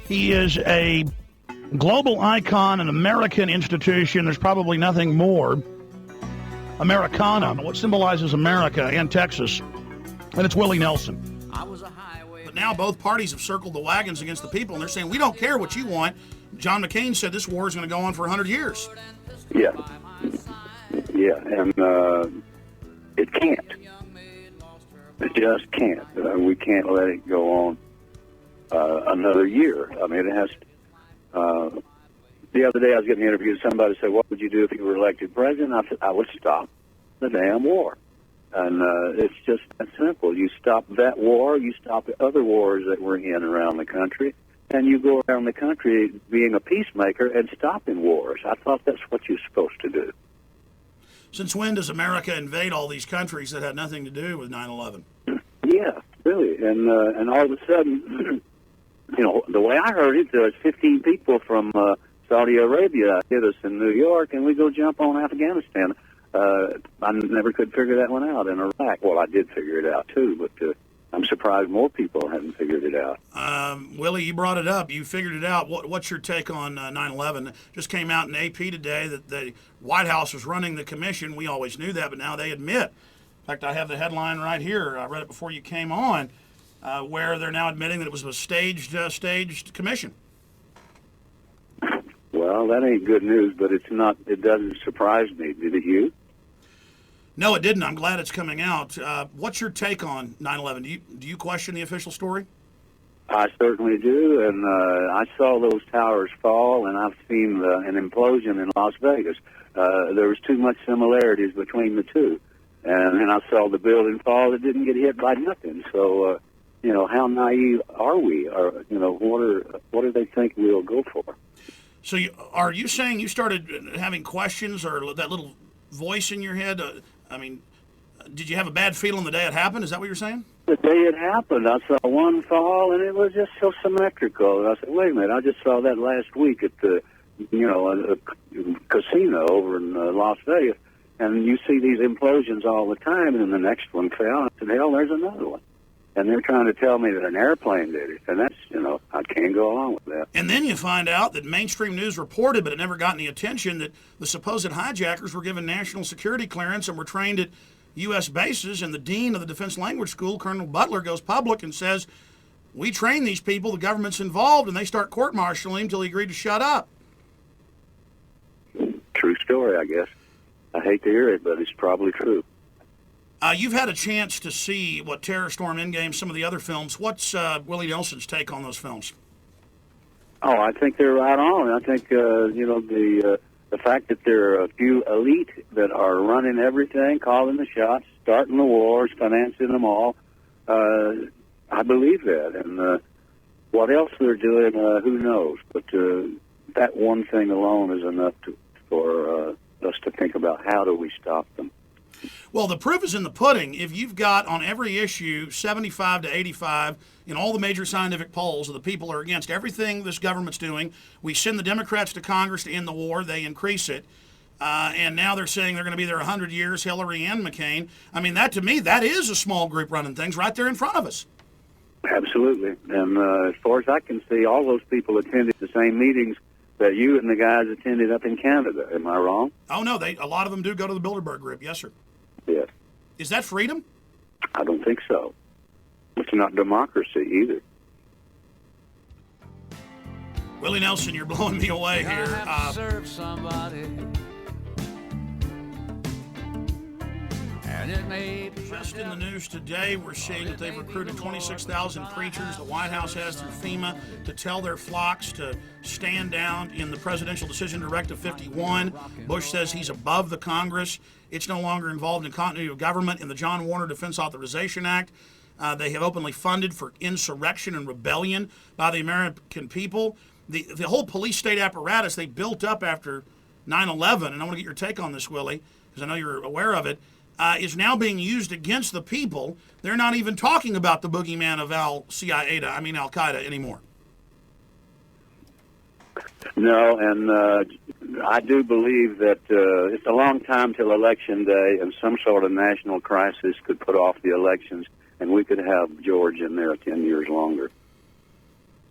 He is a global icon, an American institution. There's probably nothing more Americana, what symbolizes America and Texas, and it's Willie Nelson. But now both parties have circled the wagons against the people, and they're saying, we don't care what you want. John McCain said this war is going to go on for 100 years. Yeah. Yeah, and it can't. It just can't. We can't let it go on another year. I mean, it has. The other day I was getting interviewed. Somebody said, what would you do if you were elected president? I said, I would stop the damn war. And it's just that simple. You stop that war, you stop the other wars that we're in around the country, and you go around the country being a peacemaker and stopping wars. I thought that's what you're supposed to do. Since when does America invade all these countries that had nothing to do with 9/11? Yeah, really. And all of a sudden, you know, the way I heard it, there was 15 people from Saudi Arabia hit us in New York, and we go jump on Afghanistan. I never could figure that one out in Iraq. Well, I did figure it out, too, but I'm surprised more people haven't figured it out. Willie, you brought it up. You figured it out. What's your take on 9/11? Just came out in AP today that the White House was running the commission. We always knew that, but now they admit. In fact, I have the headline right here. I read it before you came on, where they're now admitting that it was a staged commission. Well, that ain't good news, but it's not. It doesn't surprise me. Did it you? No, it didn't. I'm glad it's coming out. What's your take on 9/11? Do you question the official story? I certainly do, and I saw those towers fall, and I've seen an implosion in Las Vegas. There was too much similarities between the two, and then I saw the building fall. It didn't get hit by nothing. So, you know, how naive are we? Or, you know, what do they think we'll go for? So, are you saying you started having questions or that little voice in your head? I mean, did you have a bad feeling the day it happened? Is that what you're saying? The day it happened, I saw one fall, and it was just so symmetrical. And I said, wait a minute, I just saw that last week at the, you know, a casino over in Las Vegas, and you see these implosions all the time, and then the next one fell, and I said, hell, there's another one. And they're trying to tell me that an airplane did it, and that's, you know, I can't go along with that. And then you find out that mainstream news reported, but it never got any attention, that the supposed hijackers were given national security clearance and were trained at U.S. bases, and the dean of the Defense Language School, Colonel Butler, goes public and says, we train these people, the government's involved, and they start court-martialing him until he agreed to shut up. True story, I guess. I hate to hear it, but it's probably true. You've had a chance to see Terror Storm, Endgame, some of the other films. What's Willie Nelson's take on those films? Oh, I think they're right on. I think, you know, the fact that there are a few elite that are running everything, calling the shots, starting the wars, financing them all, I believe that. And what else they're doing, who knows? But that one thing alone is enough for us to think about how do we stop them. Well, the proof is in the pudding. If you've got on every issue 75 to 85 in all the major scientific polls of the people are against everything this government's doing, we send the Democrats to Congress to end the war, they increase it, and now they're saying they're going to be there 100 years, Hillary and McCain. I mean, that to me, that is a small group running things right there in front of us. Absolutely. And as far as I can see, all those people attended the same meetings that you and the guys attended up in Canada. Am I wrong? Oh, no, a lot of them do go to the Bilderberg group. Yes, sir. Yes. Is that freedom? I don't think so. It's not democracy either. Willie Nelson, you're blowing me away here. Serve somebody. And it may be just in the news today, we're seeing that they've recruited 26,000 preachers. The White House has through FEMA to tell their flocks to stand down in the Presidential Decision Directive 51. Bush says he's above the Congress. It's no longer involved in continuity of government. In the John Warner Defense Authorization Act, they have openly funded for insurrection and rebellion by the American people. The whole police state apparatus they built up after 9/11, and I want to get your take on this, Willie, because I know you're aware of it, is now being used against the people. They're not even talking about the boogeyman of Al-Qaeda anymore. No, and I do believe that it's a long time till Election Day, and some sort of national crisis could put off the elections, and we could have George in there 10 years longer.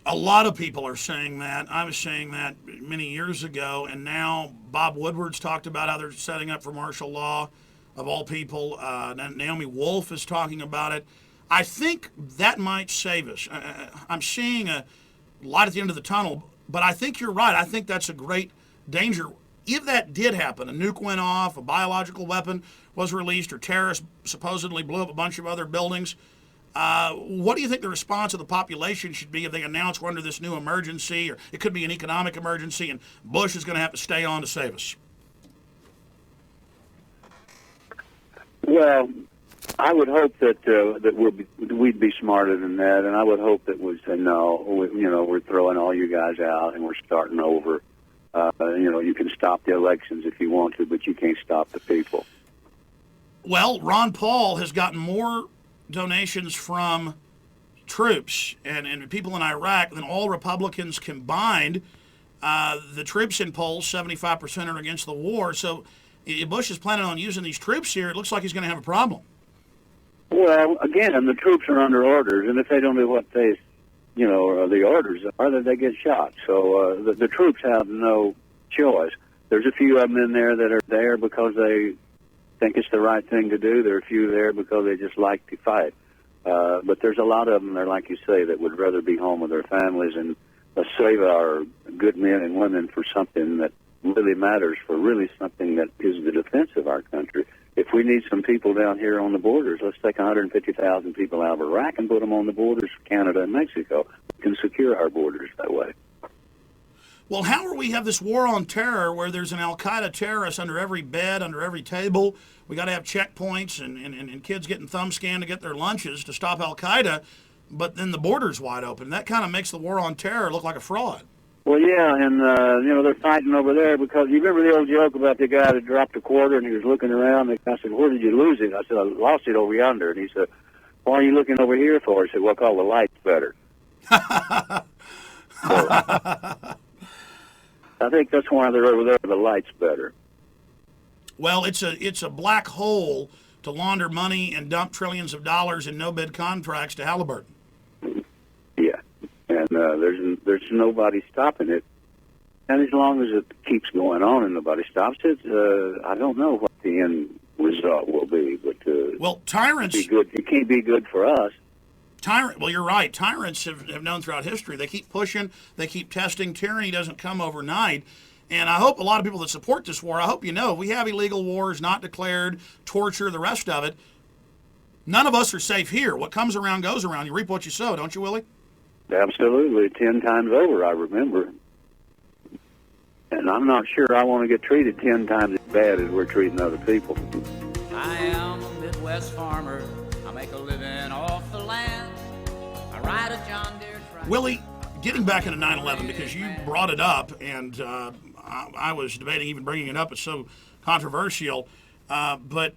A lot of people are saying that. I was saying that many years ago, and now Bob Woodward's talked about how they're setting up for martial law, of all people. Naomi Wolf is talking about it. I think that might save us. I'm seeing a light at the end of the tunnel, but I think you're right. I think that's a great danger. If that did happen, a nuke went off, a biological weapon was released, or terrorists supposedly blew up a bunch of other buildings, what do you think the response of the population should be if they announce we're under this new emergency, or it could be an economic emergency, and Bush is going to have to stay on to save us? Well, I would hope that we'd be smarter than that, and I would hope that we'd say, no, we're throwing all you guys out and we're starting over. You can stop the elections if you want to, but you can't stop the people. Well, Ron Paul has gotten more donations from troops and people in Iraq than all Republicans combined. The troops in polls, 75% are against the war. So if Bush is planning on using these troops here, it looks like he's going to have a problem. Well, again, the troops are under orders, and if they don't do what the orders are, then they get shot. So the troops have no choice. There's a few of them in there that are there because they think it's the right thing to do. There are a few there because they just like to fight. But there's a lot of them there, like you say, that would rather be home with their families and save our good men and women for something that really matters, for really something that is the defense of our country. If we need some people down here on the borders, let's take 150,000 people out of Iraq and put them on the borders of Canada and Mexico. We can secure our borders that way. Well, how are we have this war on terror where there's an al-Qaeda terrorist under every bed, under every table? We got to have checkpoints and kids getting thumb scanned to get their lunches to stop al-Qaeda, but then the border's wide open. That kind of makes the war on terror look like a fraud. Well, yeah, and, they're fighting over there because you remember the old joke about the guy that dropped a quarter and he was looking around. And I said, where did you lose it? I said, I lost it over yonder. And he said, why are you looking over here for? I said, well, I call the lights better. So, I think that's why they're over there, the lights better. Well, it's a black hole to launder money and dump trillions of dollars in no-bid contracts to Halliburton. Yeah, and there's nobody stopping it. And as long as it keeps going on and nobody stops it, I don't know what the end result will be. But well, tyrants, it can't be good for us. Well, you're right. Tyrants have known throughout history. They keep pushing. They keep testing. Tyranny doesn't come overnight. And I hope a lot of people that support this war, I hope you know, we have illegal wars, not declared, torture, the rest of it. None of us are safe here. What comes around goes around. You reap what you sow, don't you, Willie? Absolutely. 10 times over, I remember. And I'm not sure I want to get treated 10 times as bad as we're treating other people. I am a Midwest farmer. I make a living off the land. I ride a John Deere tractor. Willie, getting back into 9/11, because you brought it up, and I was debating even bringing it up. It's so controversial. But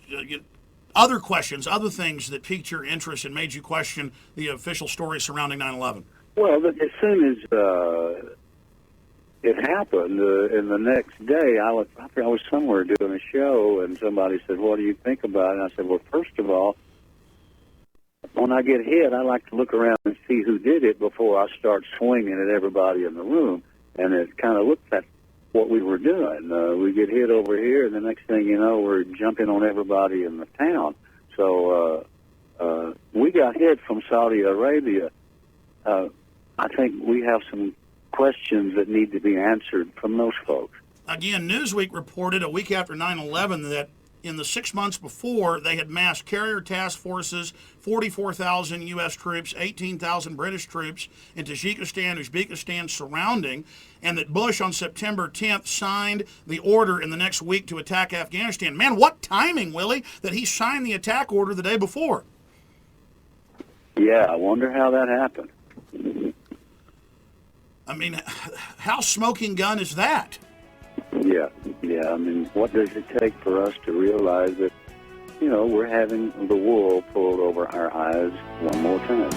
other questions, other things that piqued your interest and made you question the official story surrounding 9/11? Well, as soon as it happened, and the next day I was somewhere doing a show, and somebody said, "What do you think about it?" And I said, "Well, first of all, when I get hit, I like to look around and see who did it before I start swinging at everybody in the room." And it kind of looked at what we were doing. We get hit over here, and the next thing you know, we're jumping on everybody in the town. So we got hit from Saudi Arabia. I think we have some questions that need to be answered from those folks. Again, Newsweek reported a week after 9/11 that in the 6 months before, they had massed carrier task forces, 44,000 U.S. troops, 18,000 British troops in Tajikistan, Uzbekistan surrounding, and that Bush on September 10th signed the order in the next week to attack Afghanistan. Man, what timing, Willie, that he signed the attack order the day before. Yeah, I wonder how that happened. I mean, how smoking gun is that? Yeah. I mean, what does it take for us to realize that, we're having the wool pulled over our eyes one more time?